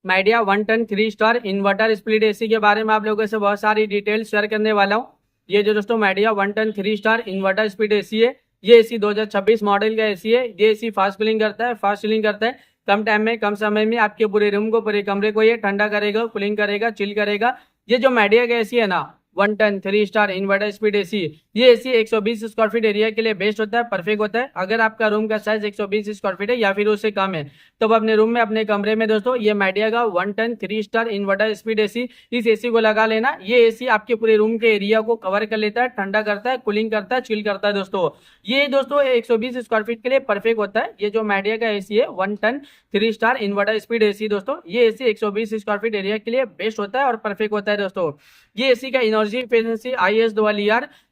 Midea 1 ton 3 star inverter split AC के बारे में आप लोगों से बहुत सारी डिटेल शेयर करने वाला हूँ। ये जो दोस्तों Midea 1 ton 3 star inverter split AC है, ये एसी 2026 मॉडल का एसी है। ये एसी फास्ट कूलिंग करता है, फास्ट चिलिंग करता है। कम टाइम में कम समय में आपके पूरे रूम को, पूरे कमरे को ये ठंडा करेगा, कूलिंग करेगा, चिल करेगा। ये जो माइडिया का एसी है ना 1 ton 3 star inverter speed AC, ये एसी 120 स्क्वायर फीट एरिया के लिए बेस्ट होता है, परफेक्ट होता है। अगर आपका रूम का साइज 120 स्क्वायर फीट है या फिर उससे कम है तो अपने रूम में, अपने कमरे में दोस्तों ये माइडिया का 1 ton 3 star inverter speed AC, इस एसी को लगा लेना। ये एसी आपके पूरे रूम के एरिया को कवर कर लेता है, ठंडा करता है, कूलिंग करता है, चिल करता है दोस्तों। ये दोस्तों 120 स्क्वायर फीट के लिए परफेक्ट होता है। ये जो माइडिया का एसी है 1 ton 3 star inverter speed AC दोस्तों, ये एसी 120 स्क्वायर फीट एरिया के लिए बेस्ट होता है और परफेक्ट होता है दोस्तों। ये एसी का एनर्जी एफिशिएंसी IS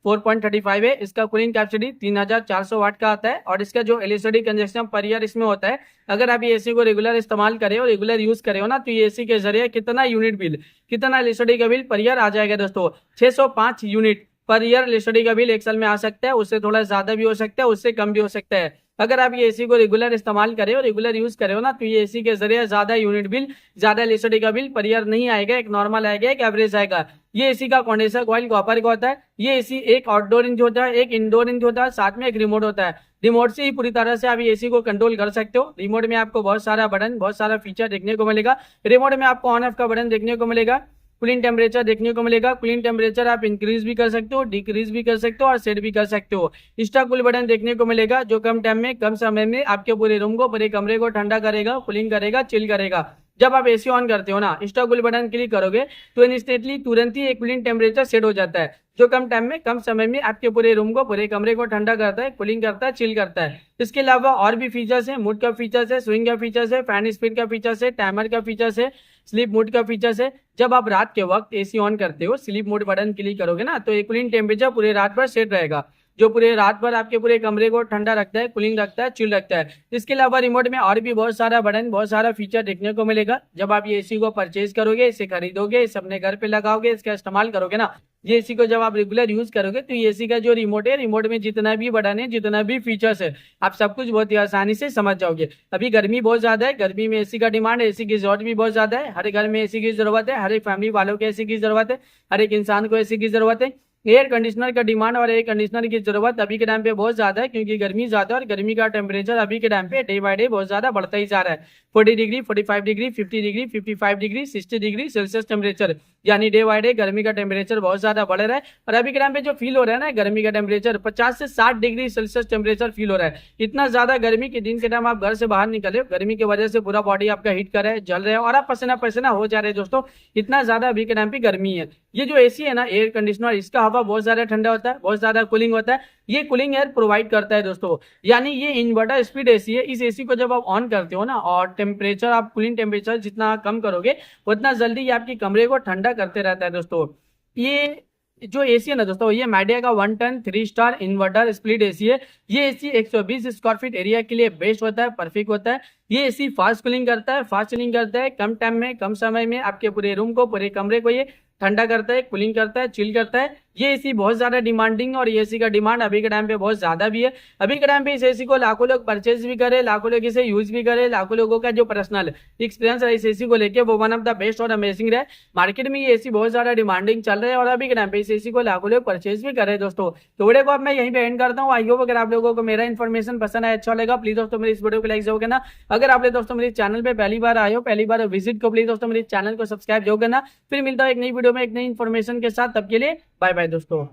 4.35 है। इसका कूलिंग कैपेसिटी 3400 वाट का आता है और इसका जो एलईडी कंजक्शन पर ईयर इसमें होता है। अगर आप ये एसी को रेगुलर इस्तेमाल करें और रेगुलर यूज करें हो ना, तो ये एसी के जरिए कितना यूनिट बिल, कितना एलईडी का बिल पर ईयर आ जाएगा दोस्तों, 605 यूनिट पर ईयर एलईडी का बिल एक साल में आ सकता है। उससे थोड़ा ज्यादा भी हो सकता है, उससे कम भी हो सकता है। अगर आप ये एसी को रेगुलर इस्तेमाल करें और रेगुलर यूज करें हो ना, तो ये एसी के जरिए ज्यादा यूनिट बिल, ज्यादा एलईडी का बिल पर ईयर नहीं आएगा, एक नॉर्मल आएगा, एक एवरेज आएगा। ये एसी का कंडेंसर कॉइल कॉपर का होता है। ये एसी एक आउटडोर इंच होता है, एक इंडोर इंच होता है, साथ में एक रिमोट होता है। रिमोट से ही पूरी तरह से आप एसी को कंट्रोल कर सकते हो। रिमोट में आपको बहुत सारा बटन, बहुत सारा फीचर देखने को मिलेगा। रिमोट में आपको ऑन ऑफ का बटन देखने को मिलेगा, कूलिंग टेम्परेचर देखने को मिलेगा। कूलिंग टेम्परेचर आप इंक्रीज भी कर सकते हो, डिक्रीज भी कर सकते हो और सेट भी कर सकते हो। इंस्टा कूल बटन देखने को मिलेगा जो कम टाइम में, कम समय में आपके पूरे रूम को, पूरे कमरे को ठंडा करेगा, कूलिंग करेगा, चिल करेगा। जब आप एसी ऑन करते हो ना, इंस्टा कूल बटन क्लिक करोगे तो इंस्टेंटली, तुरंत ही एक कूलिंग टेम्परेचर सेट हो जाता है, जो कम टाइम में, कम समय में आपके पूरे रूम को, पूरे कमरे को ठंडा करता है, कूलिंग करता है, चिल करता है। इसके अलावा और भी फीचर्स है, मूड का फीचर्स है, स्विंग का फीचर्स है, फैन स्पीड का फीचर्स है, टाइमर का फीचर्स है, स्लीप मोड का फीचर्स है। जब आप रात के वक्त एसी ऑन करते हो, स्लीप मोड बटन क्लिक करोगे ना, तो एक कूलिंग टेम्परेचर पूरे रात भर सेट रहेगा, जो पूरे रात भर आपके पूरे कमरे को ठंडा रखता है, कूलिंग रखता है, चिल रखता है। इसके अलावा रिमोट में और भी बहुत सारा बटन, बहुत सारा फीचर देखने को मिलेगा। जब आप ये एसी को परचेज करोगे, इसे खरीदोगे, इसे अपने घर पे लगाओगे, इसका इस्तेमाल करोगे ना, ये एसी को जब आप रेगुलर यूज करोगे तो ये एसी का जो रिमोट है, रिमोट में जितना भी बटन है, जितना भी फीचर्स है, आप सब कुछ बहुत ही आसानी से समझ जाओगे। अभी गर्मी बहुत ज्यादा है, गर्मी में एसी का डिमांड, एसी की जरूरत भी बहुत ज्यादा है। हर घर में एसी की जरूरत है, हर एक फैमिली वालों को एसी की जरूरत है, हर एक इंसान को एसी की जरूरत है। एयर कंडीशनर का डिमांड और एयर कंडीशनर की जरूरत अभी के टाइम पे बहुत ज्यादा है, क्योंकि गर्मी ज्यादा है और गर्मी का टेम्परेचर अभी के टाइम पे डे बाय डे बहुत ज्यादा बढ़ता ही जा रहा है। 40 degree, 45 degree, 50 degree, 55 degree, 60 degree Celsius temperature, यानी डे बाय डे गर्मी का टेम्परेचर बहुत ज्यादा बढ़ रहा है। और अभी के टाइम पे जो फील हो रहा है ना, गर्मी का टेम्परेचर 50 से 60 डिग्री सेल्सियस टेम्परेचर फील हो रहा है। इतना ज्यादा गर्मी कि दिन के टाइम आप घर से बाहर निकले हो, गर्मी की वजह से पूरा बॉडी आपका हीट कर रहा है, जल रहा है और आप पसीना पसीना हो जा रहे हैं दोस्तों। इतना ज्यादा अभी के टाइम पे गर्मी है। ये जो एसी है ना, एयर कंडीशनर, इसका हवा बहुत ज्यादा ठंडा होता है, बहुत ज्यादा कूलिंग होता है। ये कूलिंग एयर प्रोवाइड करता है दोस्तों, यानी ये इन्वर्टर स्पीड एसी है। इस एसी को जब आप ऑन करते हो ना, और टेम्परेचर, आप कूलिंग टेम्परेचर जितना कम करोगे उतना जल्दी ये आपके कमरे को ठंडा करते रहता है दोस्तों। ये जो एसी है ना दोस्तों, ये माइडिया का 1 ton 3 star inverter split AC है। ये एसी 120 स्क्वायर फीट एरिया के लिए बेस्ट होता है, परफेक्ट होता है। ये एसी फास्ट कूलिंग करता है, फास्ट चिलिंग करता है, कम टाइम में, कम समय में आपके पूरे रूम को, पूरे कमरे को ये ठंडा करता है, कूलिंग करता है, चिल करता है। ये एसी बहुत ज्यादा डिमांडिंग, और ये एसी का डिमांड अभी के टाइम पे बहुत ज्यादा भी है। अभी के टाइम पे इस एसी को लाखों लोग परचेज भी करे, लाखों लोग इसे यूज भी करे। लाखों लोगों का जो पर्सनल एक्सपीरियंस है इस एसी को लेके, वो वन ऑफ द बेस्ट और अमेजिंग रहा है। मार्केट में ये एसी बहुत ज्यादा डिमांडिंग चल रहा है और अभी के टाइम पे इस एसी को लाखों लोग परचेज भी करे दोस्तों। तो वीडियो को अब मैं यहीं पे एंड करता हूँ। आई होप अगर आप लोगों को मेरा इन्फॉर्मेशन पसंद आया, अच्छा लगा, प्लीज दोस्तों मेरे इस वीडियो को लाइक जरूर करना। अगर आपने दोस्तों मेरे चैनल पे पहली बार आए हो, पहली बार विजिट को, प्लीज दोस्तों मेरे चैनल को सब्सक्राइब जरूर करना। फिर मिलता है एक नई वीडियो में एक नई इन्फॉर्मेशन के साथ, तब के लिए बाय बाय दोस्तों।